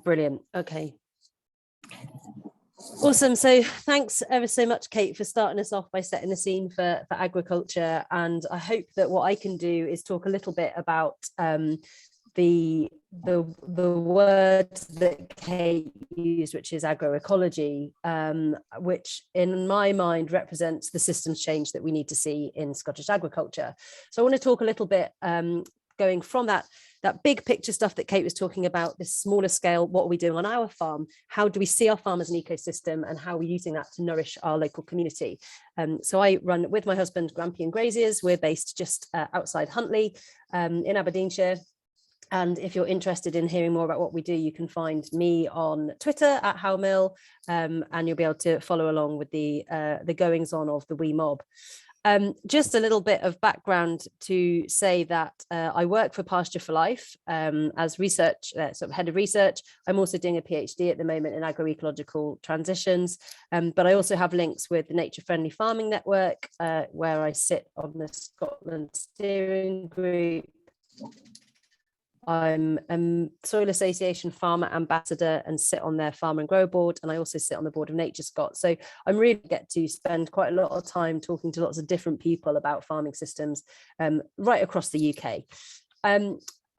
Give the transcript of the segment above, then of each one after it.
Brilliant. Okay. Awesome. So thanks ever so much, Kate, for starting us off by setting the scene for agriculture. And I hope that what I can do is talk a little bit about the words that Kate used, which is agroecology, which in my mind represents the systems change that we need to see in Scottish agriculture. So I want to talk a little bit going from that big picture stuff that Kate was talking about, this smaller scale, what are we doing on our farm? How do we see our farm as an ecosystem, and how are we using that to nourish our local community? So I run with my husband Grampian Graziers. We're based just outside Huntly in Aberdeenshire. And if you're interested in hearing more about what we do, you can find me on Twitter at @howmill, and you'll be able to follow along with the goings on of the wee mob. Just a little bit of background to say that I work for Pasture for Life as research, sort of head of research. I'm also doing a PhD at the moment in agroecological transitions, but I also have links with the Nature Friendly Farming Network, where I sit on the Scotland steering group. I'm a Soil Association farmer ambassador and sit on their farmer and grower board, and I also sit on the board of Nature Scot. So I'm really get to spend quite a lot of time talking to lots of different people about farming systems right across the UK.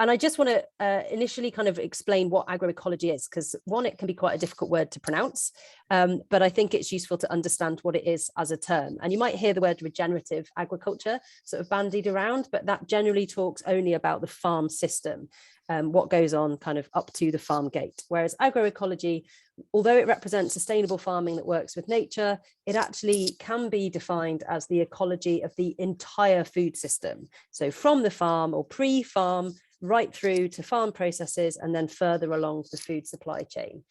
And I just want to initially kind of explain what agroecology is, because one, it can be quite a difficult word to pronounce, but I think it's useful to understand what it is as a term. And you might hear the word regenerative agriculture sort of bandied around, but that generally talks only about the farm system, what goes on kind of up to the farm gate. Whereas agroecology, although it represents sustainable farming that works with nature, it actually can be defined as the ecology of the entire food system. So from the farm or pre-farm, right through to farm processes, and then further along the food supply chain.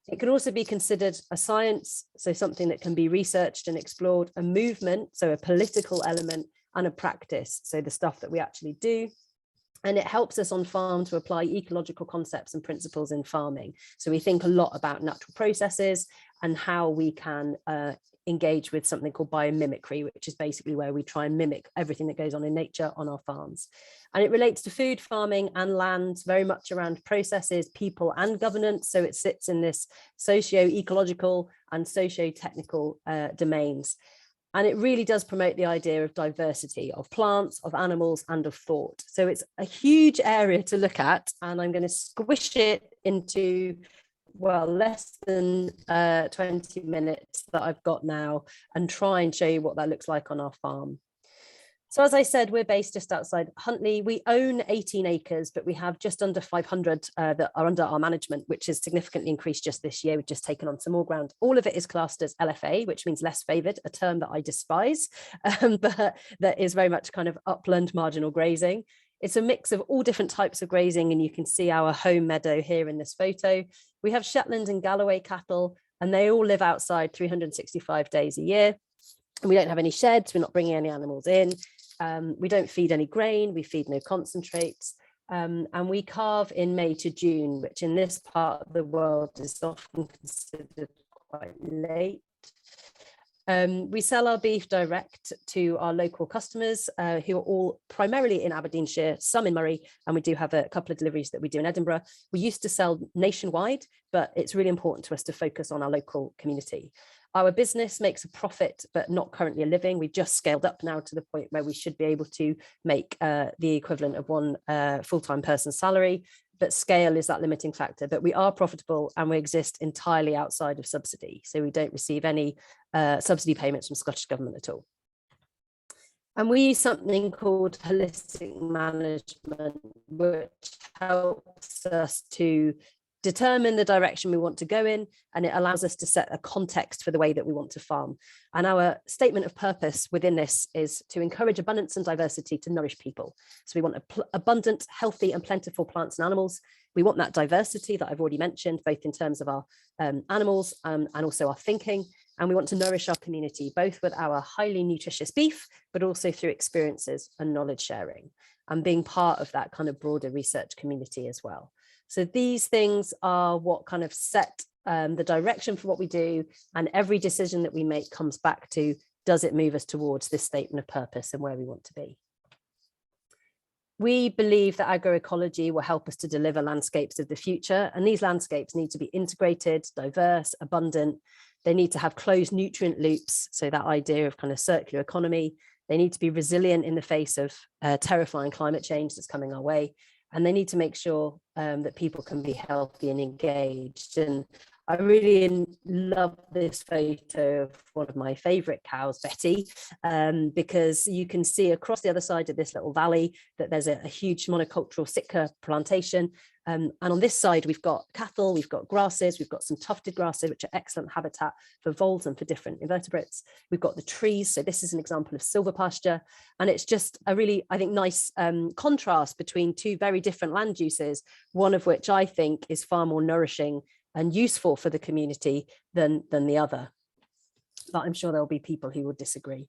It can also be considered a science, so something that can be researched and explored, a movement, so a political element, and a practice, so the stuff that we actually do. And it helps us on farm to apply ecological concepts and principles in farming. So we think a lot about natural processes and how we can engage with something called biomimicry, which is basically where we try and mimic everything that goes on in nature on our farms. And it relates to food, farming and land, very much around processes, people and governance. So it sits in this socio-ecological and socio-technical domains. And it really does promote the idea of diversity of plants, of animals, and of thought. So it's a huge area to look at, and I'm going to squish it into, well, less than 20 minutes that I've got now, and try and show you what that looks like on our farm. So as I said, we're based just outside Huntly. We own 18 acres, but we have just under 500 that are under our management, which has significantly increased just this year. We've just taken on some more ground. All of it is classed as LFA, which means less favoured, a term that I despise, but that is very much kind of upland marginal grazing. It's a mix of all different types of grazing, and you can see our home meadow here in this photo. We have Shetland and Galloway cattle, and they all live outside 365 days a year. And we don't have any sheds, we're not bringing any animals in. We don't feed any grain, we feed no concentrates, and we calve in May to June, which in this part of the world is often considered quite late. We sell our beef direct to our local customers who are all primarily in Aberdeenshire, some in Murray, and we do have a couple of deliveries that we do in Edinburgh. We used to sell nationwide, but it's really important to us to focus on our local community. Our business makes a profit, but not currently a living. We've just scaled up now to the point where we should be able to make the equivalent of one full-time person's salary, but scale is that limiting factor. But we are profitable, and we exist entirely outside of subsidy. So we don't receive any subsidy payments from Scottish Government at all. And we use something called holistic management, which helps us to determine the direction we want to go in, and it allows us to set a context for the way that we want to farm. And our statement of purpose within this is to encourage abundance and diversity to nourish people. So we want abundant, healthy and plentiful plants and animals. We want that diversity that I've already mentioned, both in terms of our animals and also our thinking. And we want to nourish our community, both with our highly nutritious beef, but also through experiences and knowledge sharing, and being part of that kind of broader research community as well. So these things are what kind of set the direction for what we do, and every decision that we make comes back to, does it move us towards this statement of purpose and where we want to be? We believe that agroecology will help us to deliver landscapes of the future, and these landscapes need to be integrated, diverse, abundant. They need to have closed nutrient loops, so that idea of kind of circular economy. They need to be resilient in the face of terrifying climate change that's coming our way, and they need to make sure that people can be healthy and engaged. And I really love this photo of one of my favorite cows, Betty, because you can see across the other side of this little valley that there's a huge monocultural Sitka plantation. And on this side, we've got cattle, we've got grasses, we've got some tufted grasses, which are excellent habitat for voles and for different invertebrates. We've got the trees. So this is an example of silver pasture. And it's just a really, I think, nice contrast between two very different land uses, one of which I think is far more nourishing and useful for the community than the other. But I'm sure there'll be people who will disagree.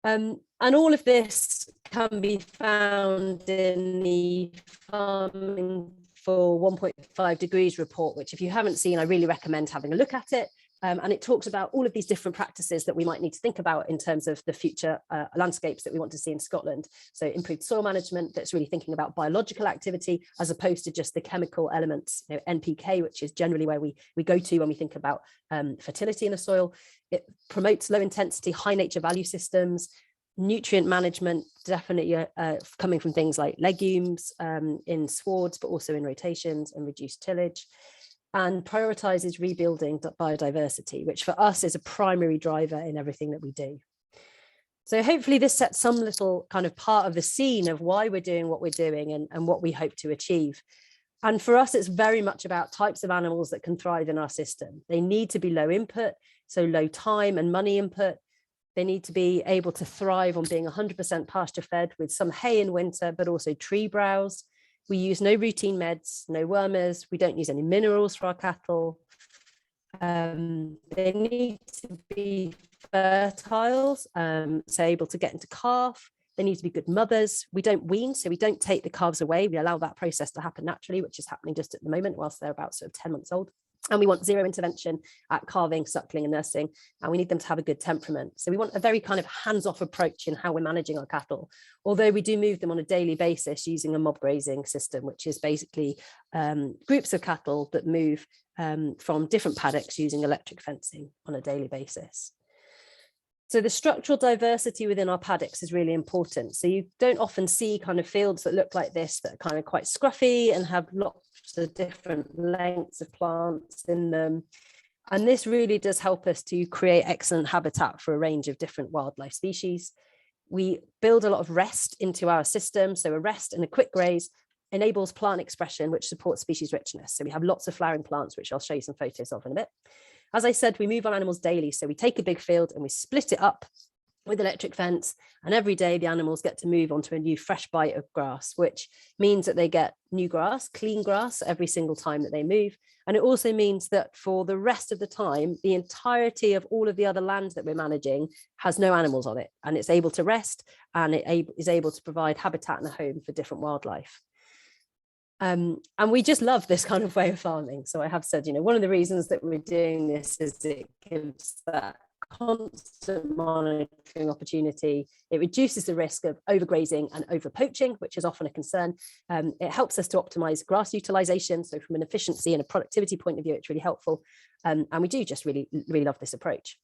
And all of this can be found in the Farming for 1.5 Degrees report, which if you haven't seen, I really recommend having a look at it. And it talks about all of these different practices that we might need to think about in terms of the future landscapes that we want to see in Scotland. So improved soil management, that's really thinking about biological activity as opposed to just the chemical elements, NPK, which is generally where we go to when we think about fertility in the soil. It promotes low intensity, high nature value systems, nutrient management, definitely coming from things like legumes in swards, but also in rotations and reduced tillage. And prioritizes rebuilding biodiversity, which for us is a primary driver in everything that we do. So hopefully this sets some little kind of part of the scene of why we're doing what we're doing and what we hope to achieve. And for us, it's very much about types of animals that can thrive in our system. They need to be low input, so low time and money input. They need to be able to thrive on being 100% pasture fed with some hay in winter, but also tree browse. We use no routine meds, no wormers. We don't use any minerals for our cattle. They need to be fertile, so able to get into calf. They need to be good mothers. We don't wean, so we don't take the calves away. We allow that process to happen naturally, which is happening just at the moment whilst they're about sort of 10 months old. And we want zero intervention at calving, suckling and nursing. And we need them to have a good temperament. So we want a very kind of hands-off approach in how we're managing our cattle. Although we do move them on a daily basis using a mob grazing system, which is basically groups of cattle that move from different paddocks using electric fencing on a daily basis. So the structural diversity within our paddocks is really important. So you don't often see kind of fields that look like this that are kind of quite scruffy and have lots of different lengths of plants in them. And this really does help us to create excellent habitat for a range of different wildlife species. We build a lot of rest into our system. So a rest and a quick graze enables plant expression, which supports species richness. So we have lots of flowering plants, which I'll show you some photos of in a bit. As I said, we move on animals daily. So we take a big field and we split it up with electric fence. And every day the animals get to move onto a new fresh bite of grass, which means that they get new grass, clean grass every single time that they move. And it also means that for the rest of the time, the entirety of all of the other land that we're managing has no animals on it. And it's able to rest and it is able to provide habitat and a home for different wildlife. And we just love this kind of way of farming. So I have said, one of the reasons that we're doing this is it gives that constant monitoring opportunity. It reduces the risk of overgrazing and overpoaching, which is often a concern. It helps us to optimize grass utilization. So from an efficiency and a productivity point of view, it's really helpful. And we do just really, really love this approach.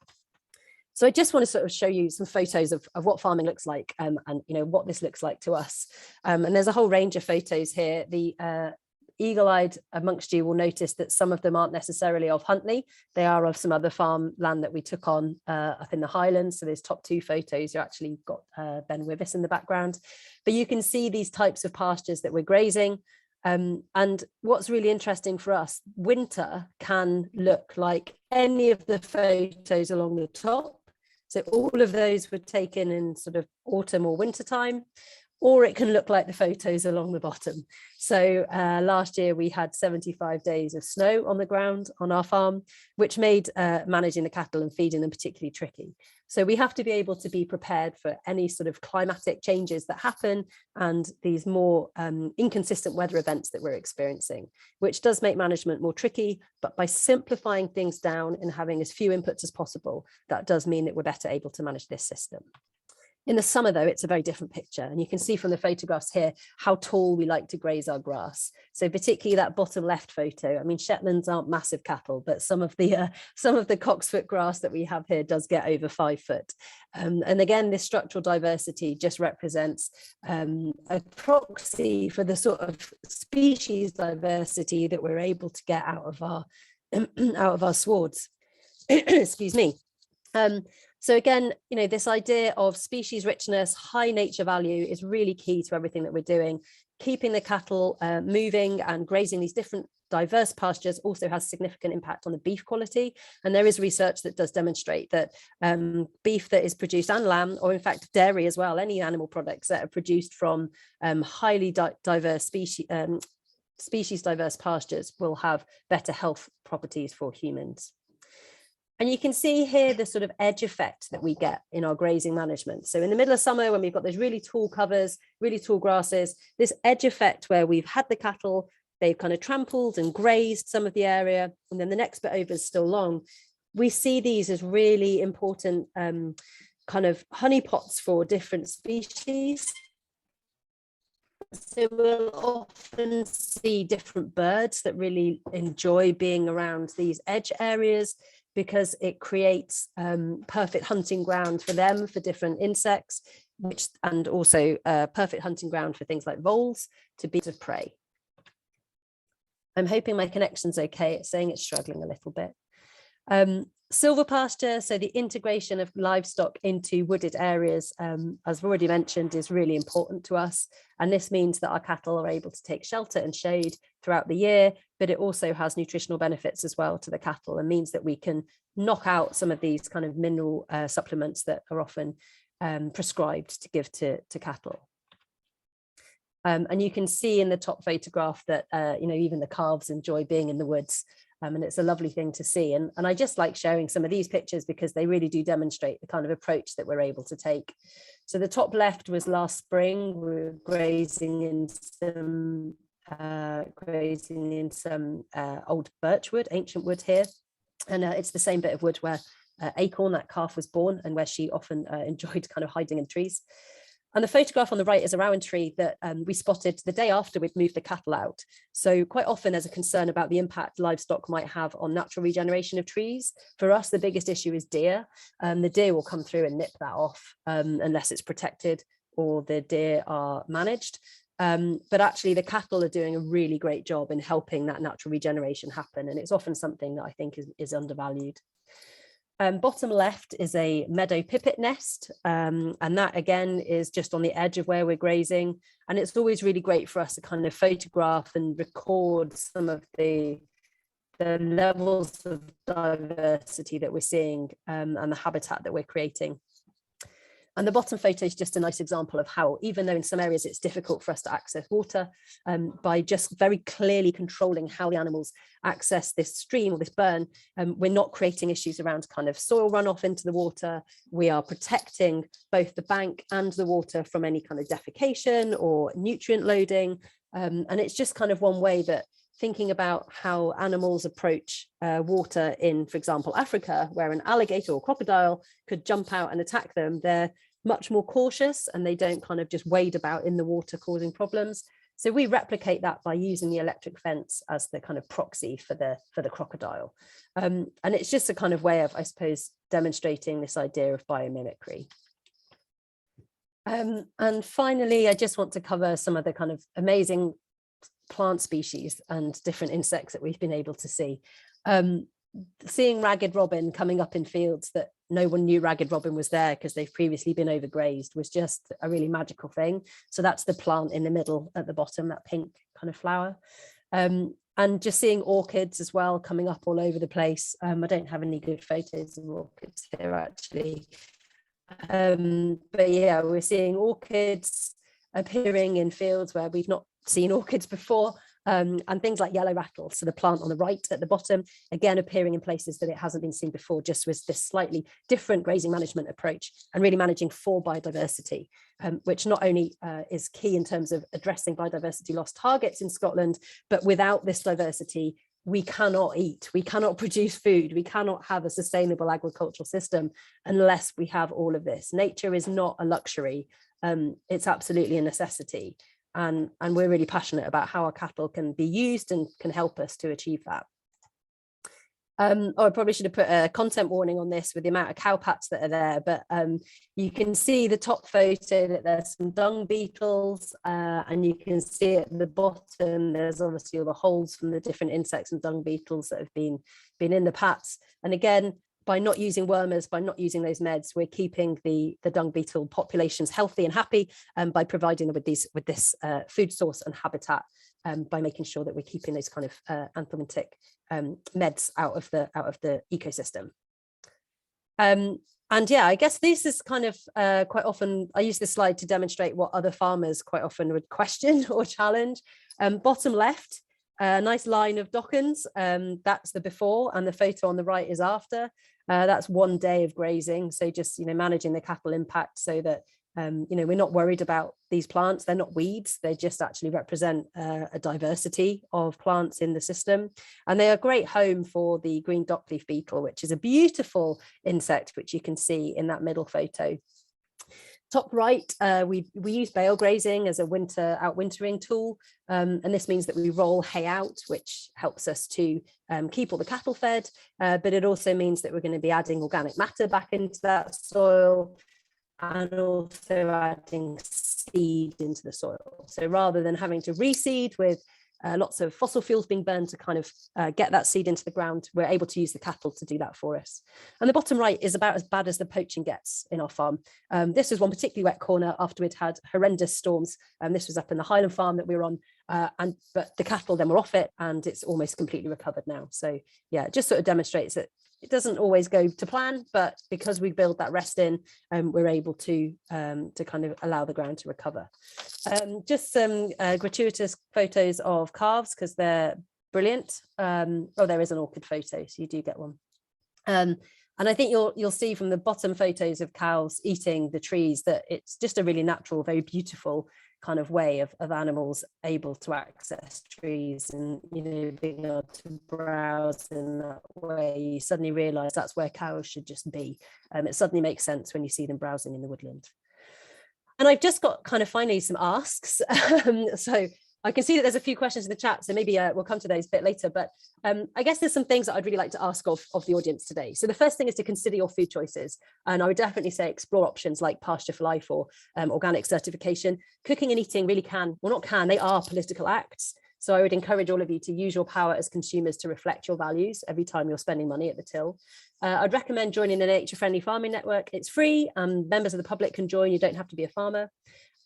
So I just want to sort of show you some photos of what farming looks like and what this looks like to us. And there's a whole range of photos here. The eagle-eyed amongst you will notice that some of them aren't necessarily of Huntly. They are of some other farmland that we took on up in the Highlands. So those top two photos, you actually got Ben Wivis in the background. But you can see these types of pastures that we're grazing. And what's really interesting for us, winter can look like any of the photos along the top. So all of those were taken in sort of autumn or winter time, or it can look like the photos along the bottom. So last year we had 75 days of snow on the ground on our farm, which made managing the cattle and feeding them particularly tricky. So we have to be able to be prepared for any sort of climatic changes that happen and these more inconsistent weather events that we're experiencing, which does make management more tricky. But by simplifying things down and having as few inputs as possible, that does mean that we're better able to manage this system. In the summer, though, it's a very different picture. And you can see from the photographs here how tall we like to graze our grass. So particularly that bottom left photo, I mean, Shetlands aren't massive cattle, but some of the cocksfoot grass that we have here does get over 5 foot. And again, this structural diversity just represents a proxy for the sort of species diversity that we're able to get out of our swards. Excuse me. So again, you know, this idea of species richness, high nature value is really key to everything that we're doing. Keeping the cattle moving and grazing these different diverse pastures also has significant impact on the beef quality. And there is research that does demonstrate that beef that is produced, and lamb, or in fact dairy as well, any animal products that are produced from highly diverse species diverse pastures will have better health properties for humans. And you can see here the sort of edge effect that we get in our grazing management. So in the middle of summer, when we've got those really tall covers, really tall grasses, this edge effect where we've had the cattle, they've kind of trampled and grazed some of the area, and then the next bit over is still long. We see these as really important kind of honeypots for different species. So we'll often see different birds that really enjoy being around these edge areas, because it creates perfect hunting ground for them, for different insects, and also perfect hunting ground for things like voles to beasts of prey. I'm hoping my connection's okay. It's saying it's struggling a little bit. Silver pasture, so the integration of livestock into wooded areas, as I've already mentioned, is really important to us. And this means that our cattle are able to take shelter and shade throughout the year, but it also has nutritional benefits as well to the cattle, and means that we can knock out some of these kind of mineral supplements that are often prescribed to give to cattle. And you can see in the top photograph that, you know, even the calves enjoy being in the woods. And it's a lovely thing to see. And I just like showing some of these pictures because they really do demonstrate the kind of approach that we're able to take. So the top left was last spring. We were grazing in some old birch wood, ancient wood here. And it's the same bit of wood where Acorn, that calf, was born, and where she often enjoyed kind of hiding in trees. And the photograph on the right is a rowan tree that we spotted the day after we'd moved the cattle out. So quite often there's a concern about the impact livestock might have on natural regeneration of trees. For us, the biggest issue is deer. The deer will come through and nip that off unless it's protected or the deer are managed. But actually the cattle are doing a really great job in helping that natural regeneration happen. And it's often something that I think is undervalued. Bottom left is a meadow pipit nest, and that again is just on the edge of where we're grazing, and it's always really great for us to kind of photograph and record some of the levels of diversity that we're seeing and the habitat that we're creating. And the bottom photo is just a nice example of how, even though in some areas it's difficult for us to access water, by just very clearly controlling how the animals access this stream or this burn, we're not creating issues around kind of soil runoff into the water. We are protecting both the bank and the water from any kind of defecation or nutrient loading. And it's just kind of one way that thinking about how animals approach water in, for example, Africa, where an alligator or crocodile could jump out and attack them, they're much more cautious and they don't kind of just wade about in the water causing problems. So we replicate that by using the electric fence as the kind of proxy for the crocodile. And it's just a kind of way of, I suppose, demonstrating this idea of biomimicry. And finally, I just want to cover some of the kind of amazing plant species and different insects that we've been able to see. Seeing ragged robin coming up in fields that no one knew ragged robin was there because they've previously been overgrazed was just a really magical thing. So that's the plant in the middle at the bottom, that pink kind of flower. And just seeing orchids as well coming up all over the place. I don't have any good photos of orchids here actually. But yeah, we're seeing orchids appearing in fields where we've not seen orchids before. And things like yellow rattle, so the plant on the right at the bottom, again appearing in places that it hasn't been seen before, just with this slightly different grazing management approach and really managing for biodiversity, which not only is key in terms of addressing biodiversity loss targets in Scotland, but without this diversity, we cannot eat, we cannot produce food, we cannot have a sustainable agricultural system unless we have all of this. Nature is not a luxury, it's absolutely a necessity. And we're really passionate about how our cattle can be used and can help us to achieve that. I probably should have put a content warning on this with the amount of cow pats that are there, but you can see the top photo that there's some dung beetles, and you can see at the bottom there's obviously all the holes from the different insects and dung beetles that have been in the pats. And again, by not using wormers, by not using those meds, we're keeping the dung beetle populations healthy and happy, by providing them with this food source and habitat, by making sure that we're keeping those kind of anthelmintic meds out of the ecosystem. And yeah, I guess this is kind of quite often, I use this slide to demonstrate what other farmers quite often would question or challenge. Bottom left, a nice line of dockens, that's the before, and the photo on the right is after. That's 1 day of grazing, so just managing the cattle impact so that we're not worried about these plants. They're not weeds, they just actually represent a diversity of plants in the system. And they are a great home for the green dockleaf beetle, which is a beautiful insect, which you can see in that middle photo. Top right, we use bale grazing as a outwintering tool, and this means that we roll hay out, which helps us to keep all the cattle fed, but it also means that we're going to be adding organic matter back into that soil, and also adding seed into the soil. So rather than having to reseed with lots of fossil fuels being burned to kind of get that seed into the ground, we're able to use the cattle to do that for us. And the bottom right is about as bad as the poaching gets in our farm. This was one particularly wet corner after we'd had horrendous storms. This was up in the Highland farm that we were on, but the cattle then were off it, and it's almost completely recovered now. So yeah, it just sort of demonstrates that it doesn't always go to plan, but because we build that rest in, we're able to kind of allow the ground to recover. Just some gratuitous photos of calves, because they're brilliant. Oh, there is an orchid photo, so you do get one. And I think you'll see from the bottom photos of cows eating the trees that it's just a really natural, very beautiful kind of way of animals able to access trees, and being able to browse in that way. You suddenly realize that's where cows should just be. It suddenly makes sense when you see them browsing in the woodland. And I've just got kind of finally some asks. So I can see that there's a few questions in the chat, so maybe we'll come to those a bit later, but I guess there's some things that I'd really like to ask of the audience today. So the first thing is to consider your food choices. And I would definitely say explore options like pasture for life or organic certification. Cooking and eating really they are political acts. So I would encourage all of you to use your power as consumers to reflect your values every time you're spending money at the till. I'd recommend joining the Nature Friendly Farming Network. It's free, and members of the public can join. You don't have to be a farmer.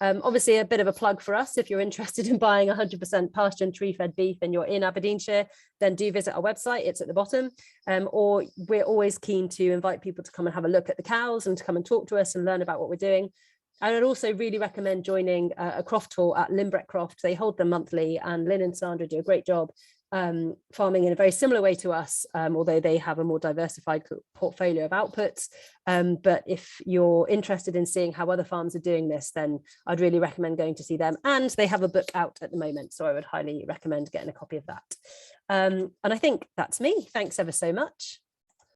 Obviously, a bit of a plug for us. If you're interested in buying 100% pasture and tree-fed beef and you're in Aberdeenshire, then do visit our website. It's at the bottom. Or we're always keen to invite people to come and have a look at the cows and to come and talk to us and learn about what we're doing. And I'd also really recommend joining a croft tour at Limbrick Croft. They hold them monthly, and Lynn and Sandra do a great job farming in a very similar way to us, although they have a more diversified portfolio of outputs. But if you're interested in seeing how other farms are doing this, then I'd really recommend going to see them. And they have a book out at the moment, so I would highly recommend getting a copy of that. And I think that's me. Thanks ever so much.